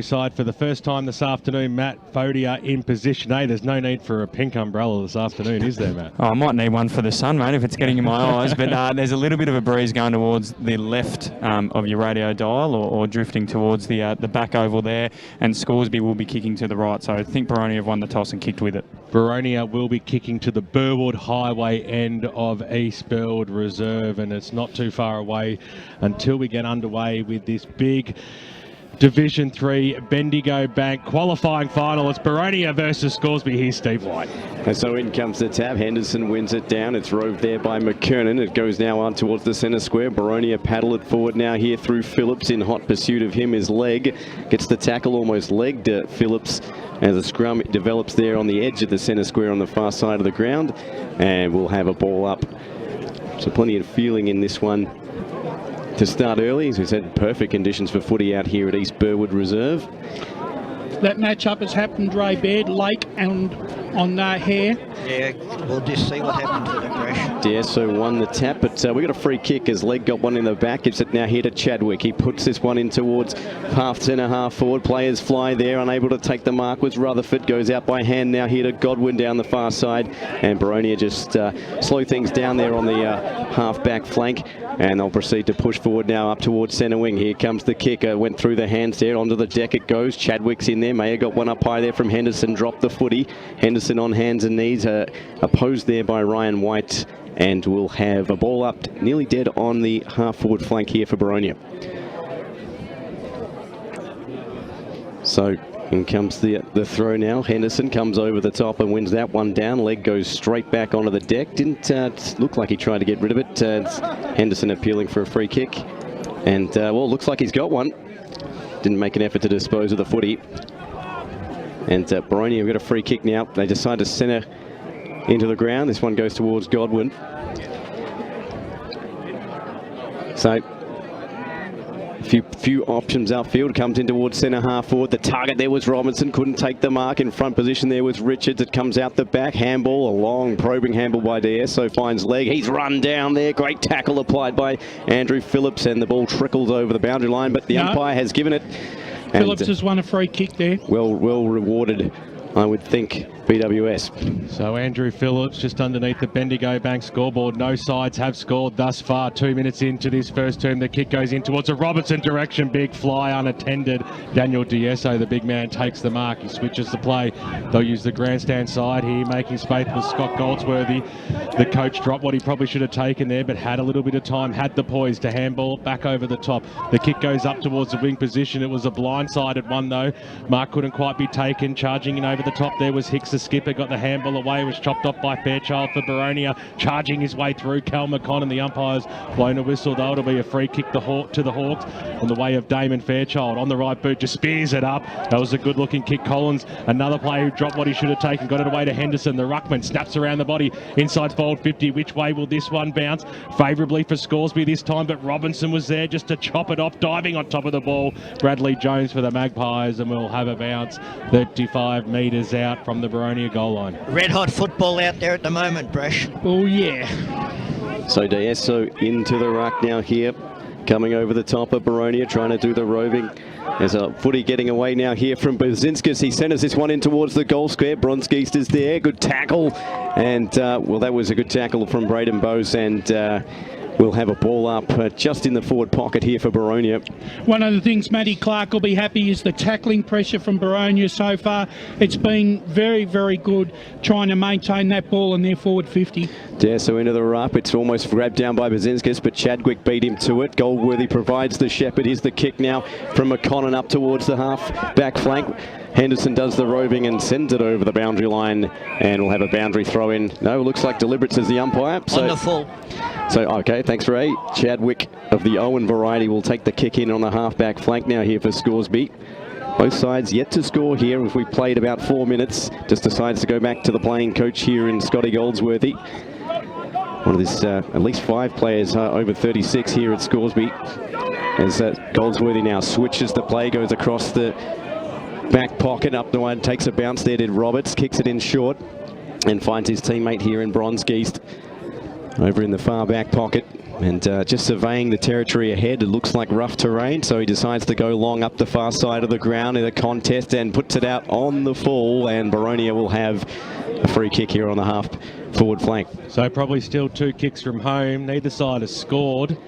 Side for the first time this afternoon, Matt Fodia in position A. There's no need for a pink umbrella this afternoon, is there, Matt? Oh, I might need one for the sun, mate, if it's getting in my eyes. But there's a little bit of a breeze going towards the left of your radio dial or drifting towards the back oval there. And Scoresby will be kicking to the right. So I think Boronia have won the toss and kicked with it. Boronia will be kicking to the Burwood Highway end of East Burwood Reserve. And it's not too far away until we get underway with this big Division 3 Bendigo Bank qualifying final. It's Boronia versus Scoresby. Here's Steve White. And so in comes the tap. Henderson wins it down. It's roved there by McKernan. It goes now on towards the centre square. Boronia paddle it forward now here through Phillips. In hot pursuit of him is Legg. Gets the tackle, almost legged Phillips as a scrum develops there on the edge of the centre square on the far side of the ground. And we'll have a ball up. So plenty of feeling in this one to start early. As we said, perfect conditions for footy out here at East Burwood Reserve. That match-up has happened, Ray Baird, Lake and on Hare. Yeah, we'll just see what happens to the crash. D'Esso won the tap, but we got a free kick as Legg got one in the back. Gives it now here to Chadwick. He puts this one in towards half centre, half forward. Players fly there, unable to take the mark was Rutherford. Goes out by hand now here to Godwin down the far side. And Boronia just slow things down there on the half-back flank. And they'll proceed to push forward now up towards centre wing. Here comes the kicker. Went through the hands there. Onto the deck it goes. Chadwick's in there. Mayer got one up high there from Henderson. Dropped the footy. Henderson on hands and knees. Opposed there by Ryan White. And we'll have a ball up nearly dead on the half-forward flank here for Boronia. So in comes the throw now. Henderson comes over the top and wins that one down. Legg goes straight back onto the deck. Didn't look like he tried to get rid of it. Henderson appealing for a free kick. And, well, looks like he's got one. Didn't make an effort to dispose of the footy. And Boronia have got a free kick now. They decide to centre into the ground. This one goes towards Godwin. So few options outfield. Comes in towards centre half forward. The target there was Robinson. Couldn't take the mark. In front position there was Richards. It comes out the back. Handball. A long probing handball by D'Esso. Finds Legg. He's run down there. Great tackle applied by Andrew Phillips. And the ball trickles over the boundary line. But the umpire has given it. Phillips has won a free kick there. Well rewarded, I would think, BWS. So Andrew Phillips just underneath the Bendigo Bank scoreboard. No sides have scored thus far. 2 minutes into this first term. The kick goes in towards a Robertson direction. Big fly unattended. Daniel D'Esso, the big man, takes the mark. He switches the play. They'll use the grandstand side here, making space for Scott Goldsworthy. The coach dropped what he probably should have taken there, but had a little bit of time, had the poise to handball back over the top. The kick goes up towards the wing position. It was a blindsided one though. Mark couldn't quite be taken. Charging in over the top there was Hicks, the skipper, got the handball away, was chopped off by Fairchild for Boronia, charging his way through. Cal McCon and the umpires blown a whistle though. It'll be a free kick to the Hawks on the way of Damon Fairchild. On the right boot, just spears it up. That was a good looking kick. Collins, another player who dropped what he should have taken, got it away to Henderson. The ruckman snaps around the body, inside forward 50. Which way will this one bounce? Favourably for Scoresby this time, but Robinson was there just to chop it off, diving on top of the ball. Bradley Jones for the Magpies, and we'll have a bounce 35 metres out from the Boronia goal line. Red hot football out there at the moment, Brash. Oh, yeah. So D'Esso into the ruck now here. Coming over the top of Boronia, trying to do the roving. There's a footy getting away now here from Brzezinskis. He centres this one in towards the goal square. Bronskiest is there. Good tackle. And, well, that was a good tackle from Braden Bose. And we'll have a ball up just in the forward pocket here for Boronia. One of the things Matty Clark will be happy is the tackling pressure from Boronia so far. It's been very, very good trying to maintain that ball in their forward 50. So into the rup. It's almost grabbed down by Brzezinskis, but Chadwick beat him to it. Goldworthy provides the shepherd. Here's the kick now from McConnon up towards the half back flank. Henderson does the roving and sends it over the boundary line, and we'll have a boundary throw in. No, looks like deliberate, says the umpire. So, on the full. So, okay, thanks, Ray. Chadwick of the Owen variety will take the kick in on the half-back flank now here for Scoresby. Both sides yet to score here. If we've played about 4 minutes, just decides to go back to the playing coach here in Scotty Goldsworthy. One of this, at least 5 players over 36 here at Scoresby. As Goldsworthy now switches the play, goes across the back pocket, up the one, takes a bounce there, did Roberts, kicks it in short, and finds his teammate here in Bronskiest over in the far back pocket. And just surveying the territory ahead, it looks like rough terrain, so he decides to go long up the far side of the ground in a contest and puts it out on the full, and Boronia will have a free kick here on the half forward flank. So probably still 2 kicks from home. Neither side has scored.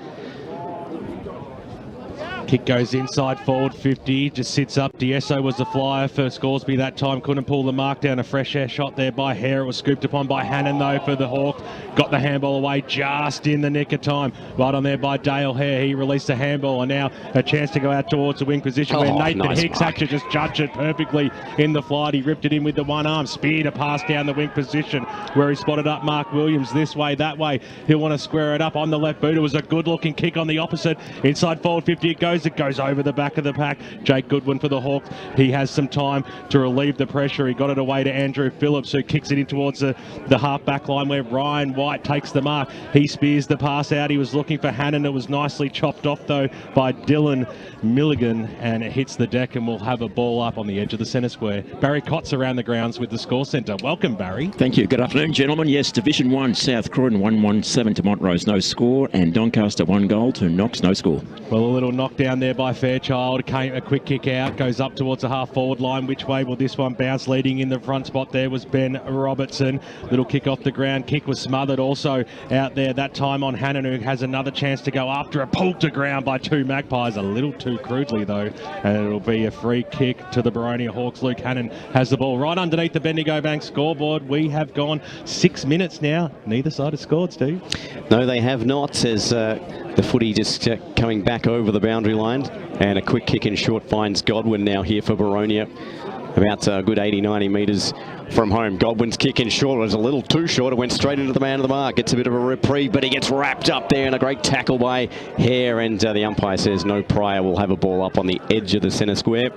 Kick goes inside forward 50, just sits up. Diesso was the flyer for Scoresby that time, couldn't pull the mark down. A fresh air shot there by Hare. It was scooped upon by Hannon though for the Hawk. Got the handball away just in the nick of time. Right on there by Dale Hare. He released the handball, and now a chance to go out towards the wing position where Nathan Hicks actually just judged it perfectly in the flight. He ripped it in with the one arm, speared a pass down the wing position where he spotted up Mark Williams this way, that way. He'll want to square it up on the left boot. It was a good looking kick on the opposite. Inside forward 50 it goes. It goes over the back of the pack. Jake Goodwin for the Hawks. He has some time to relieve the pressure. He got it away to Andrew Phillips, who kicks it in towards the half back line where Ryan White takes the mark. He spears the pass out. He was looking for Hannon. It was nicely chopped off though by Dylan Milligan, and it hits the deck, and we'll have a ball up on the edge of the centre square. Barry Cott's around the grounds with the score centre. Welcome, Barry. Thank you. Good afternoon, gentlemen. Yes, Division 1, South Croydon 1-1-7 to Montrose, no score, and Doncaster 1 goal to Knox, no score. Well, a little knockdown there by Fairchild. Came a quick kick out, goes up towards the half forward line. Which way will this one bounce? Leading in the front spot there was Ben Robertson. Little kick off the ground. Kick was smothered also out there that time on Hannon, who has another chance to go after a pulled to ground by 2 Magpies. A little too crudely though, and it'll be a free kick to the Boronia Hawks. Luke Hannon has the ball right underneath the Bendigo Bank scoreboard. We have gone 6 minutes now. Neither side has scored, Steve. No, they have not, as the footy just coming back over the boundary line, and a quick kick in short finds Godwin now here for Boronia. About a good 80-90 metres from home. Godwin's kick in short was a little too short. It went straight into the man of the mark. Gets a bit of a reprieve, but he gets wrapped up there, and a great tackle by Hare, and the umpire says no prior. Will have a ball up on the edge of the centre square.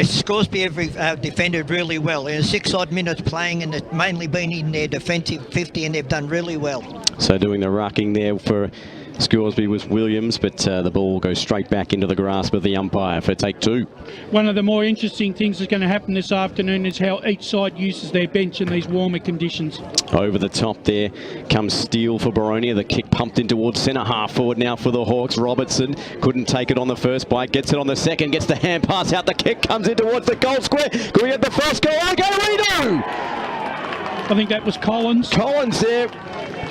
Scoresby have defended really well. In 6 odd minutes playing, and it's mainly been in their defensive 50, and they've done really well. So doing the rucking there for Scoresby was Williams, but the ball goes straight back into the grasp of the umpire for take 2. One of the more interesting things that's going to happen this afternoon is how each side uses their bench in these warmer conditions. Over the top there comes Steele for Boronia. The kick pumped in towards centre half forward now for the Hawks. Robertson couldn't take it on the first bite, gets it on the second, gets the hand pass out. The kick comes in towards the goal square. Could we get the first goal? Reno! I think that was Collins. Collins there.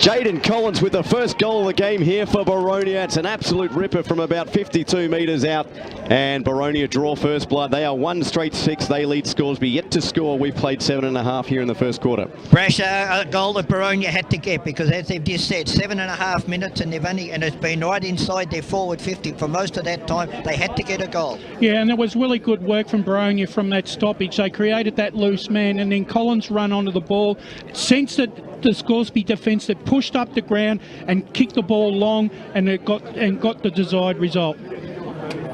Jaden Collins with the first goal of the game here for Boronia. It's an absolute ripper from about 52 metres out, and Boronia draw first blood. They are 1 straight 6. They lead Scoresby yet to score. We played 7.5 here in the first quarter. Brash, a goal that Boronia had to get, because as they've just said, 7.5 minutes, and it's been right inside their forward 50 for most of that time. They had to get a goal. Yeah, and there was really good work from Boronia from that stoppage. They created that loose man, and then Collins run onto the ball, sensed it. The Scoresby defence that pushed up the ground and kicked the ball long, and it got the desired result.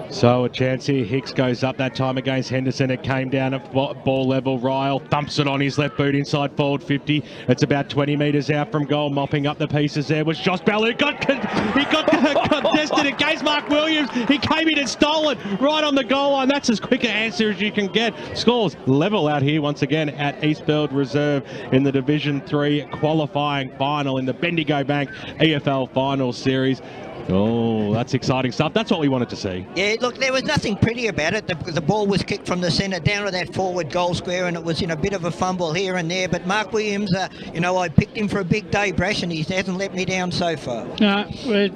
So a chance here. Hicks goes up that time against Henderson. It came down at ball level. Ryle thumps it on his left boot inside forward 50. It's about 20 metres out from goal. Mopping up the pieces there was Josh Bell, who got contested against Mark Williams. He came in and stole it right on the goal line. That's as quick an answer as you can get. Scores level out here once again at Eastfield Reserve in the Division 3 qualifying final in the Bendigo Bank EFL Finals Series. Oh, that's exciting stuff. That's what we wanted to see. Yeah, look, there was nothing pretty about it. The ball was kicked from the centre down to that forward goal square, and it was in a bit of a fumble here and there. But Mark Williams, I picked him for a big day, Brash, and he hasn't let me down so far.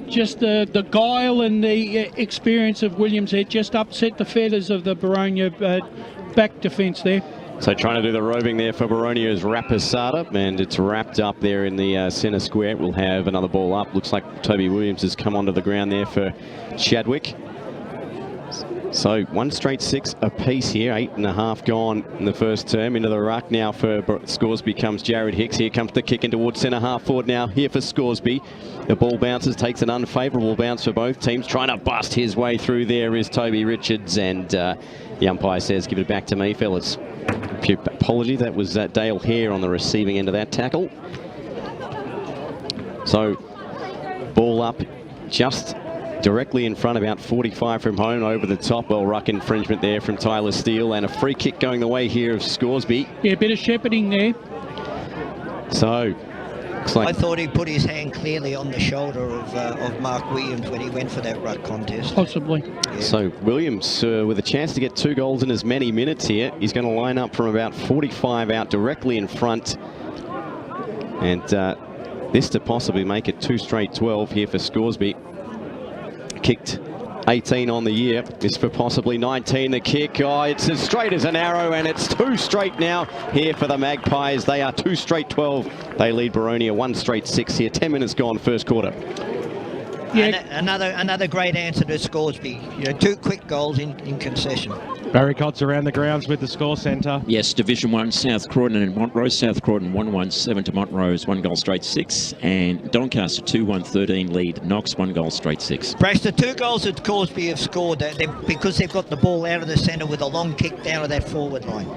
Just the guile and the experience of Williams there just upset the feathers of the Boronia back defence there. So trying to do the roving there for Boronia is Rapasada, and it's wrapped up there in the centre square. We'll have another ball up. Looks like Toby Williams has come onto the ground there for Chadwick. So 1 straight 6 apiece here. 8.5 gone in the first term. Into the ruck now for Scoresby comes Jared Hicks. Here comes the kick in towards centre half forward now here for Scoresby. The ball bounces, takes an unfavourable bounce for both teams. Trying to bust his way through there is Toby Richards, and the umpire says, give it back to me, fellas. Apology, that was Dale Hare on the receiving end of that tackle. So ball up just directly in front, about 45 from home, over the top. Well, ruck infringement there from Tyler Steele, and a free kick going the way here of Scoresby. Yeah, a bit of shepherding there. So Looks like I thought he put his hand clearly on the shoulder of Mark Williams when he went for that ruck contest. Possibly. Yeah. So Williams with a chance to get 2 goals in as many minutes here. He's going to line up from about 45 out directly in front. And this to possibly make it 2 straight 12 here for Scoresby. Kicked 18 on the year. This for possibly 19. The kick, oh, it's as straight as an arrow, and it's 2 straight now here for the Magpies. They are 2 straight 12. They lead Boronia 1 straight 6 here. 10 minutes gone, first quarter. Yeah. Another great answer to Scoresby. 2 quick goals in concession. Barry Cott's around the grounds with the score centre. Yes, Division 1, South Croydon and Montrose. South Croydon 1-1-7 to Montrose, 1 goal straight 6. And Doncaster 2-1-13 lead Knox, 1 goal straight 6. Brash, the 2 goals that Scoresby have scored because they've got the ball out of the centre with a long kick down to that forward line.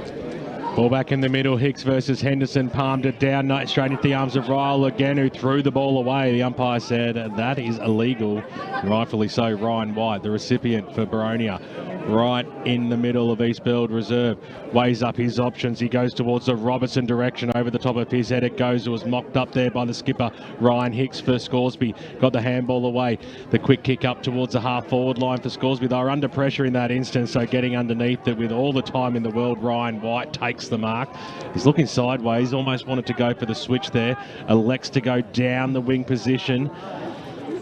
Ball back in the middle, Hicks versus Henderson, palmed it down straight into the arms of Ryle again, who threw the ball away. The umpire said that is illegal, rightfully so. Ryan White, the recipient for Boronia, right in the middle of East Build Reserve, weighs up his options. He goes towards the Robertson direction, over the top of his head it goes. It was mocked up there by the skipper, Ryan Hicks for Scoresby. Got the handball away. The quick kick up towards the half-forward line for Scoresby. They were under pressure in that instance, so getting underneath it with all the time in the world, Ryan White takes the mark. He's looking sideways, almost wanted to go for the switch there. Elects to go down the wing position.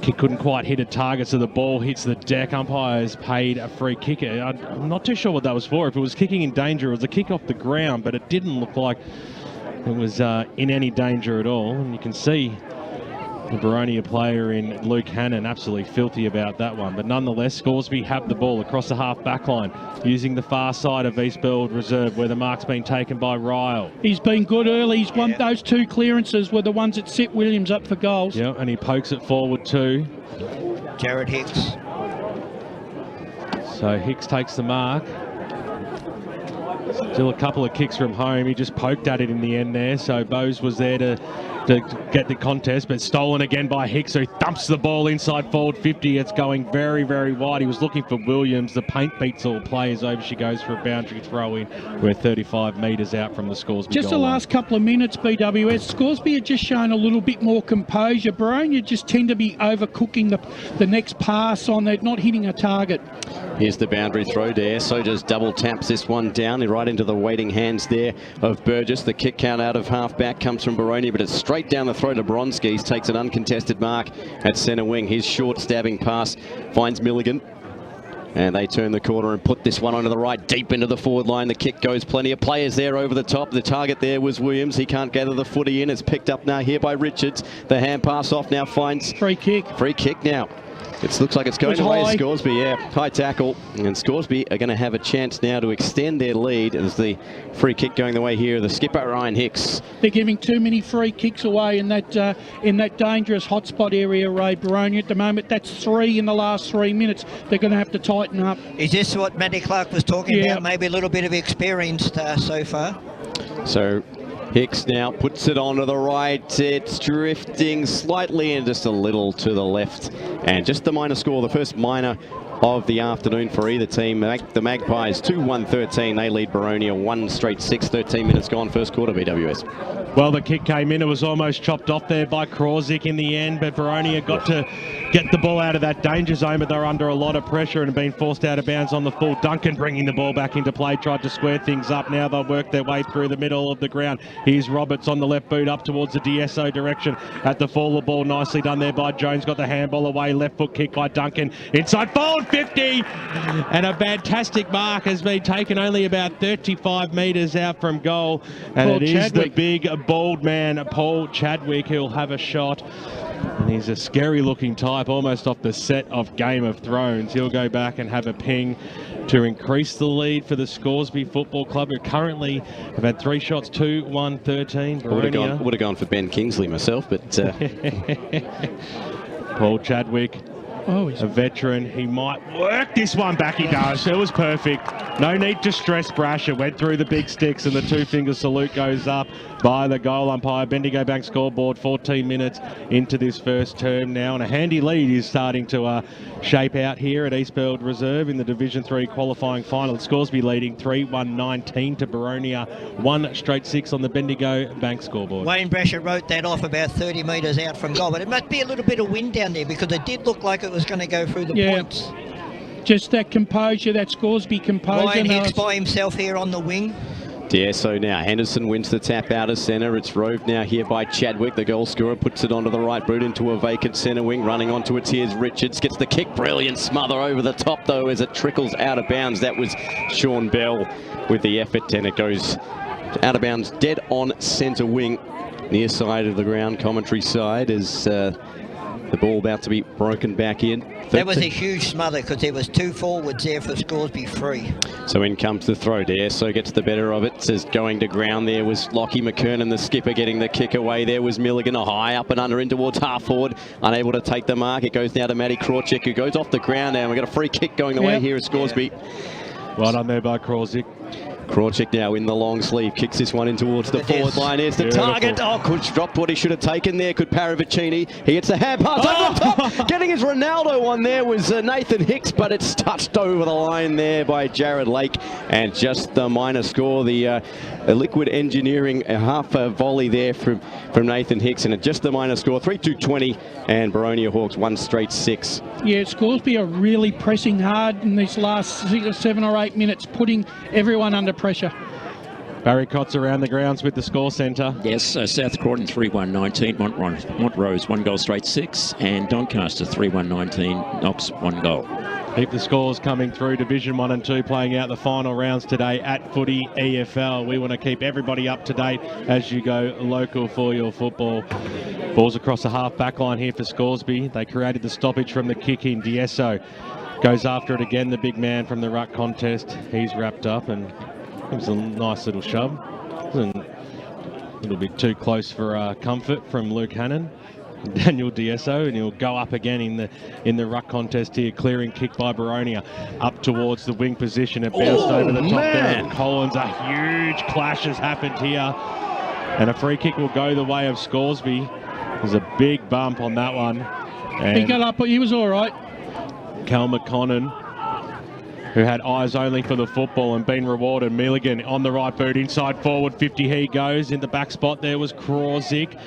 Kick couldn't quite hit a target, so the ball hits the deck. Umpires paid a free kick. I'm not too sure what that was for. If it was kicking in danger, it was a kick off the ground, but it didn't look like it was in any danger at all. And you can see the Boronia player in Luke Hannon absolutely filthy about that one. But nonetheless, Scoresby have the ball across the half back line, using the far side of East Build Reserve, where the mark's been taken by Ryle. He's been good early. He's won those 2 clearances were the ones that set Williams up for goals. Yeah, and he pokes it forward too. Jared Hicks. So Hicks takes the mark. Still a couple of kicks from home. He just poked at it in the end there. So Bose was there to get the contest, but stolen again by Hicks, who thumps the ball inside forward 50. It's going very, very wide. He was looking for Williams. The paint beats all players over. She goes for a boundary throw in. We're 35 metres out from the Scoresby Just the goal line. last couple of minutes, BWS. Scoresby had just shown a little bit more composure. Boronia just tend to be overcooking the next pass on. They're not hitting a target. Here's the boundary throw there. So just double taps this one down right into the waiting hands there of Burgess. The kick count out of half back comes from Boronia, but it's straight down the throat of Bronskis. Takes an uncontested mark at centre wing. His short stabbing pass finds Milligan. And they turn the corner and put this one onto the right, deep into the forward line. The kick goes, plenty of players there over the top. The target there was Williams. He can't gather the footy in. It's picked up now here by Richards. The hand pass off now finds... Free kick. Free kick now. It looks like it's going away high. Scoresby, yeah. High tackle. And Scoresby are going to have a chance now to extend their lead as the free kick going the way here of the skipper, Ryan Hicks. They're giving too many free kicks away in that dangerous hotspot area, Ray. Boronia at the moment. That's 3 in the last 3 minutes. They're going to have to tighten up. Is this what Matty Clark was talking about? Maybe a little bit of experience so far? So Hicks now puts it onto the right. It's drifting slightly and just a little to the left. And just the minor score, the first minor of the afternoon for either team. The Magpies 2-1-13. They lead Boronia 1 straight 6. 13 minutes gone, first quarter, BWS. Well, the kick came in. It was almost chopped off there by Krawczyk in the end, but Boronia got to get the ball out of that danger zone, but they're under a lot of pressure and have been forced out of bounds on the full. Duncan bringing the ball back into play, tried to square things up. Now they'll work their way through the middle of the ground. Here's Roberts on the left boot up towards the DSO direction at the fall. The ball nicely done there by Jones. Got the handball away. Left foot kick by Duncan. Inside forward 50. And a fantastic mark has been taken only about 35 metres out from goal. And Paul it is Chadwick. the big bald man, Paul Chadwick, who'll have a shot. And he's a scary looking type, almost off the set of Game of Thrones. He'll go back and have a ping to increase the lead for the Scoresby Football Club, who currently have had 3 shots, 2-1-13. Would have gone for Ben Kingsley myself, but Paul Chadwick Oh, he's a veteran. He might work this one back. He does. It was perfect. No need to stress Brash. It went through the big sticks, and the two-finger salute goes up by the goal umpire. Bendigo Bank scoreboard 14 minutes into this first term now, and a handy lead is starting to shape out here at Eastfield Reserve in the Division 3 qualifying final. Scoresby leading 3-1-19 to Boronia, 1-6 on the Bendigo Bank scoreboard. Wayne Brasher wrote that off about 30 metres out from goal, but it must be a little bit of wind down there because it did look like it was going to go through the points. Just that composure, that Scoresby composure. Ryan Hicks by himself here on the wing. So now Henderson wins the tap out of centre. It's roved now here by Chadwick. The goal scorer puts it onto the right boot into a vacant centre wing. Running onto it, here's Richards. Gets the kick. Brilliant smother over the top, though, as it trickles out of bounds. That was Sean Bell with the effort, and it goes out of bounds dead on centre wing. Near side of the ground, commentary side, is the ball about to be broken back in. That was a huge smother because there was two forwards there for Scoresby free. So in comes the throw there. So gets the better of it. Says going to ground there was Lockie McKernan, the skipper, getting the kick away. There was Milligan, a high up and under in towards half forward. Unable to take the mark. It goes now to Matty Krawczyk, who goes off the ground now. We've got a free kick going away here at Scoresby. Well done there by Krawczyk. Krawczyk now in the long sleeve, kicks this one in towards the forward line. Here's the target. Oh, could dropped what he should have taken there. Could Paravicini. He gets the hand pass over the top. Getting his Ronaldo one there was Nathan Hicks, but it's touched over the line there by Jared Lake. And just the minor score, the Liquid Engineering, a half volley there from Nathan Hicks, and just the minor score, 3-2-20, and Boronia Hawks 1-6. Yeah, Scoresby are really pressing hard in these last 7 or 8 minutes, putting everyone under pressure. Barry Cott's around the grounds with the score centre. Yes, South Croydon 3-1-19, Montrose 1-6, and Doncaster 3-1-19, Knox 1 goal. Keep the scores coming through. Division 1 and 2 playing out the final rounds today at Footy EFL. We want to keep everybody up to date as you go local for your football. Balls across the half back line here for Scoresby. They created the stoppage from the kick in. Diesso goes after it again, the big man from the ruck contest. He's wrapped up and gives a nice little shove. A little bit too close for comfort from Luke Hannon. Daniel Diesso, and he'll go up again in the ruck contest here. Clearing kick by Boronia up towards the wing position. It bounced over the top there. Collins. A huge clash has happened here, and a free kick will go the way of Scoresby. There's a big bump on that one. And he got up, but he was all right. Cal McConnon, who had eyes only for the football and been rewarded. Milligan on the right boot, inside forward 50 he goes. In the back spot there was Krawczyk.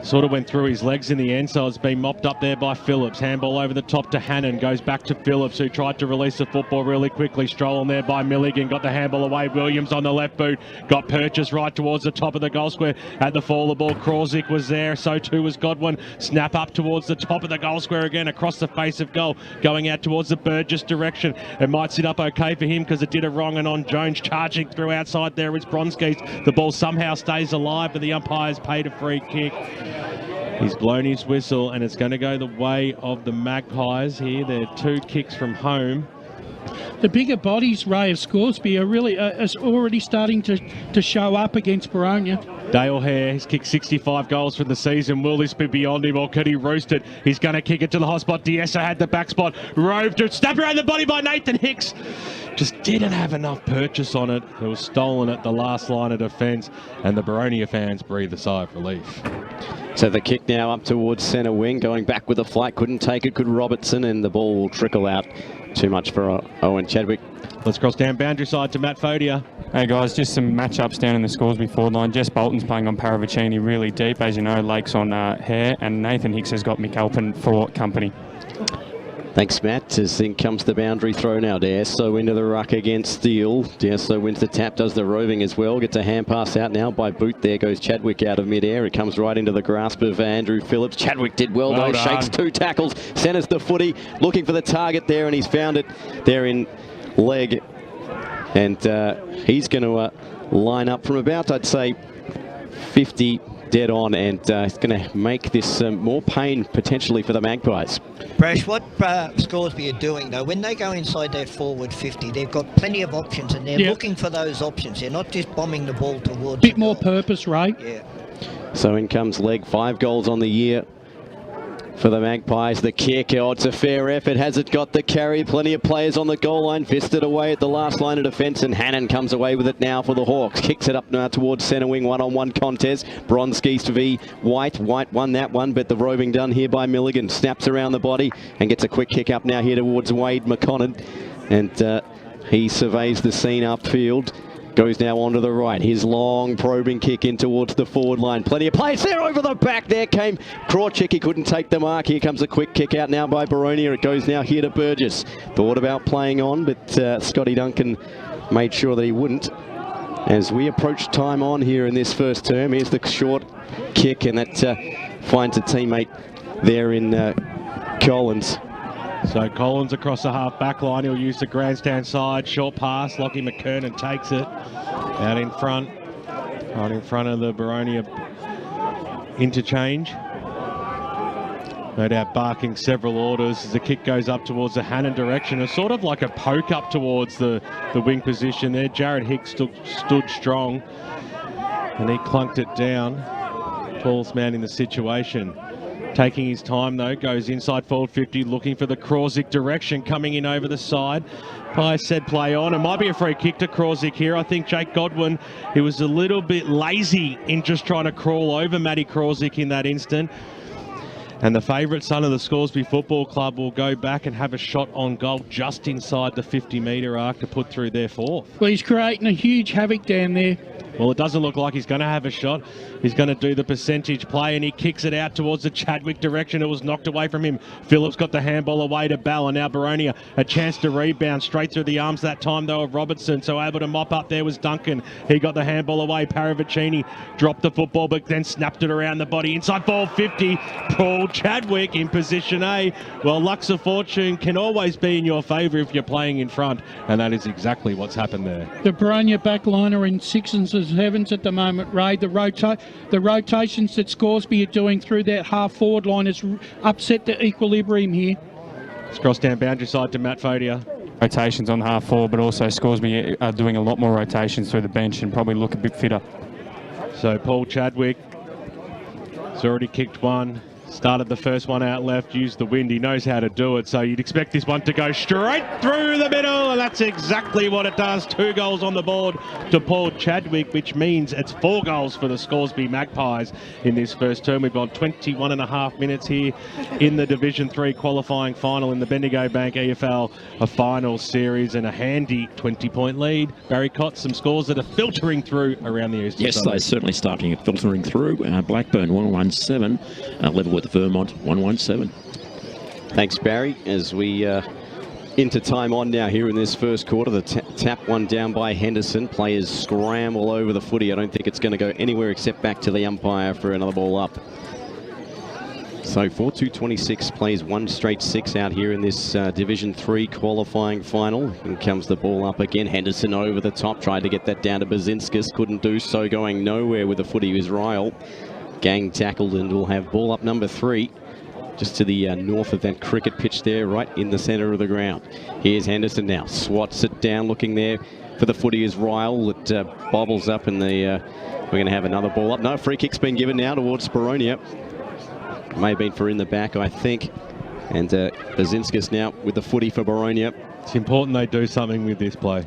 Sort of went through his legs in the end, so it's been mopped up there by Phillips. Handball over the top to Hannon, goes back to Phillips, who tried to release the football really quickly. Stroll on there by Milligan, got the handball away. Williams on the left boot, got purchased right towards the top of the goal square. At the fall of the ball, Krawczyk was there, so too was Godwin. Snap up towards the top of the goal square again, across the face of goal, going out towards the Burgess direction. It might sit up okay for him because it did a wrong, and on Jones charging through outside there is Bronskis. The ball somehow stays alive, but the umpire's paid a free kick. He's blown his whistle, and it's going to go the way of the Magpies here. They're 2 kicks from home. The bigger bodies, Ray, of Scoresby are really is already starting to show up against Boronia. Dale Hare, he's kicked 65 goals for the season. Will this be beyond him, or could he roost it? He's going to kick it to the hot spot. Diesso had the back spot. Roved it. Snap around the body by Nathan Hicks. Just didn't have enough purchase on it. It was stolen at the last line of defence, and the Boronia fans breathe a sigh of relief. So the kick now up towards centre wing, going back with a flight, couldn't take it, could Robertson, and the ball will trickle out. Too much for Owen Chadwick. Let's cross down boundary side to Matt Fodia. Hey guys, just some matchups down in the Scoresby forward line. Jess Bolton's playing on Paravicini really deep. As you know, Lake's on Hare, and Nathan Hicks has got McAlpin for company. Thanks, Matt. As in comes the boundary throw now. Diesso into the ruck against Steele. Diesso wins the tap, does the roving as well. Gets a hand pass out now by Boot. There goes Chadwick out of midair. It comes right into the grasp of Andrew Phillips. Chadwick did well though. Shakes 2 tackles. Centres the footy. Looking for the target there, and he's found it there in leg. And he's going to line up from about, I'd say, 50 dead on, and it's going to make this more pain potentially for the Magpies. Brash, what Scoresby are doing though, when they go inside that forward 50, they've got plenty of options, and they're looking for those options. They're not just bombing the ball towards. Bit more purpose, Ray. Yeah. So in comes Leg, 5 goals on the year for the Magpies. The kick, oh, it's a fair effort. Has it got the carry? Plenty of players on the goal line. Fisted away at the last line of defence, and Hannon comes away with it now for the Hawks. Kicks it up now towards centre wing. One-on-one contest. Bronski v White. White won that one, but the roving done here by Milligan. Snaps around the body and gets a quick kick up now here towards Wade McConnell. And he surveys the scene upfield. Goes now onto the right. His long probing kick in towards the forward line. Plenty of players there over the back. There came Krawczyk. He couldn't take the mark. Here comes a quick kick out now by Boronia. It goes now here to Burgess. Thought about playing on, but Scotty Duncan made sure that he wouldn't. As we approach time on here in this first term, here's the short kick, and that finds a teammate there in Collins. So Collins across the half-back line. He'll use the grandstand side. Short pass. Lockie McKernan takes it. Out in front. Right in front of the Boronia interchange. No doubt barking several orders as the kick goes up towards the Hannon direction. It's sort of like a poke up towards the wing position there. Jared Hicks stood strong. And he clunked it down. Tallest man in the situation. Taking his time though, goes inside forward 50, looking for the Krawczyk direction, coming in over the side. Pies said play on. It might be a free kick to Krawczyk here. I think Jake Godwin, he was a little bit lazy in just trying to crawl over Matty Krawczyk in that instant. And the favourite son of the Scoresby Football Club will go back and have a shot on goal just inside the 50-metre arc to put through their fourth. Well, he's creating a huge havoc down there. Well, it doesn't look like he's going to have a shot. He's going to do the percentage play, and he kicks it out towards the Chadwick direction. It was knocked away from him. Phillips got the handball away to Bell, and now Boronia a chance to rebound straight through the arms that time, though, of Robertson. So able to mop up there was Duncan. He got the handball away. Paravicini dropped the football, but then snapped it around the body. Inside ball 50. Paul Chadwick in position A. Well, Lux of Fortune can always be in your favour if you're playing in front, and that is exactly what's happened there. The Boronia back line are in 6s and 7s at the moment, Ray. The rotations that Scoresby are doing through that half-forward line has upset the equilibrium here. It's crossed down boundary side to Matt Fodia. Rotations on half forward, but also Scoresby are doing a lot more rotations through the bench and probably look a bit fitter. So Paul Chadwick has already kicked one. Started the first one out left, used the wind. He knows how to do it, so you'd expect this one to go straight through the middle, and that's exactly what it does. 2 goals on the board to Paul Chadwick, which means it's 4 goals for the Scoresby Magpies in this first term. We've got 21.5 minutes here in the Division 3 qualifying final in the Bendigo Bank EFL, a final series, and a handy 20-point lead. Barry Cott, some scores that are filtering through around the eastern Yes, side. they're certainly starting filtering through. Blackburn 117, level with Vermont 117. Thanks, Barry. As we into time on now here in this first quarter, the tap one down by Henderson. Players scramble over the footy. I don't think it's going to go anywhere except back to the umpire for another ball up. So 4-2-26 plays 1 straight 6 out here in this Division 3 qualifying final. And comes the ball up again. Henderson over the top, tried to get that down to Bazinskis, couldn't do so, going nowhere with the footy was Ryle. Gang tackled, and we'll have ball up number 3 just to the north of that cricket pitch there, right in the centre of the ground. Here's Henderson now, swats it down, looking there for the footy is Ryle. It bobbles up, and we're going to have another ball up. No, free kick's been given now towards Boronia. May have been for in the back, I think. And Bazinskis now with the footy for Boronia. It's important they do something with this play.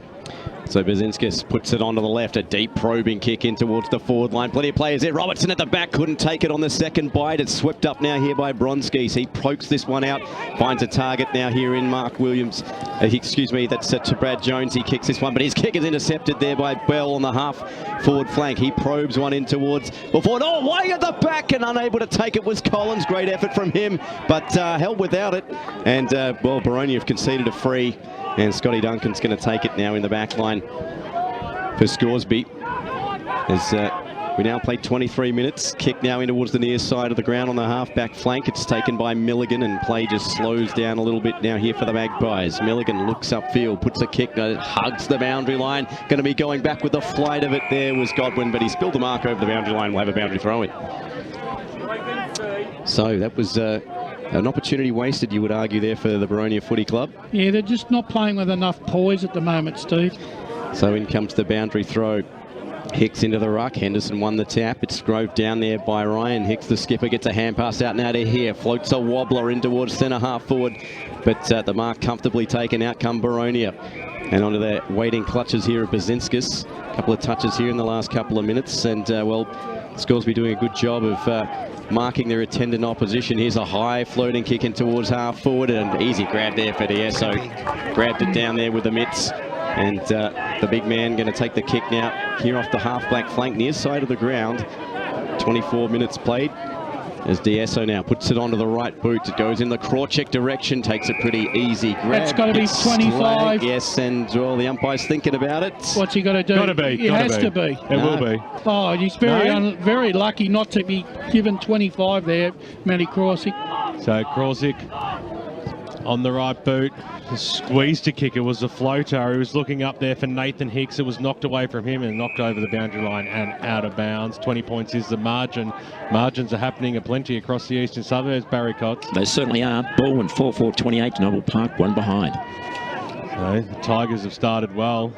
So Bazinskis puts it onto the left, a deep probing kick in towards the forward line. Plenty of players there. Robertson at the back, couldn't take it on the second bite. It's swept up now here by Bronskis. He pokes this one out, finds a target now here in Mark Williams. That's to Brad Jones. He kicks this one, but his kick is intercepted there by Bell on the half forward flank. He probes one in towards forward. Oh, way at the back, and unable to take it was Collins. Great effort from him, but held without it. And, well, Boronia have conceded a free. And Scotty Duncan's going to take it now in the back line for Scoresby. As we now play 23 minutes. Kick now in towards the near side of the ground on the half-back flank. It's taken by Milligan, and play just slows down a little bit now here for the Magpies. Milligan looks upfield, puts a kick, hugs the boundary line. Going to be going back with the flight of it there was Godwin, but he spilled the mark over the boundary line. We'll have a boundary throw in. So that was an opportunity wasted, you would argue, there for the Boronia Footy Club. Yeah, they're just not playing with enough poise at the moment, Steve. So in comes the boundary throw. Hicks into the ruck. Henderson won the tap. It's drove down there by Ryan. Hicks, the skipper, gets a hand pass out now to here. Floats a wobbler in towards centre half forward. But the mark comfortably taken. Out come Boronia. And onto the waiting clutches here of Bazinskis. A couple of touches here in the last couple of minutes. And, well, Scoresby doing a good job of marking their attendant opposition. Here's a high floating kick in towards half forward. And easy grab there for D'Esso. Grabbed it down there with the mitts. And the big man going to take the kick now here off the half-back flank, near side of the ground. 24 minutes played. As D'Esso now puts it onto the right boot. It goes in the Krawczyk direction, takes a pretty easy grab. That's got to be 25. Yes, and well, the umpire's thinking about it. What's he got to do? Got to be. It has to be. It will be. Oh, he's very lucky not to be given 25 there, Matty Krawczyk. So Krawczyk on the right boot. Squeezed to kick. It was a floater. He was looking up there for Nathan Hicks. It was knocked away from him and knocked over the boundary line and out of bounds. 20 points is the margin. Margins are happening aplenty across the eastern suburbs, Barry Cox. They certainly are. Baldwin 4-4-28 to Noble Park, one behind. So the Tigers have started well.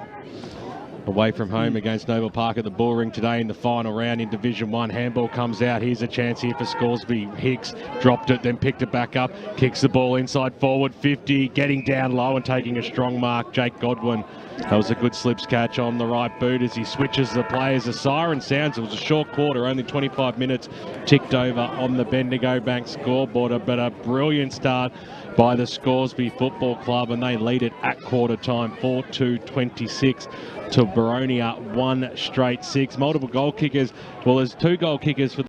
Away from home against Noble Park at the Bullring today in the final round in Division 1. Handball comes out. Here's a chance here for Scoresby. Hicks dropped it, then picked it back up. Kicks the ball inside forward, 50. Getting down low and taking a strong mark, Jake Godwin. That was a good slips catch on the right boot as he switches the players. A siren sounds. It was a short quarter, only 25 minutes ticked over on the Bendigo Bank scoreboard. But a brilliant start by the Scoresby Football Club, and they lead it at quarter time 4-2-26 to Boronia, 1 straight 6. Multiple goal kickers. Well, there's 2 goal kickers for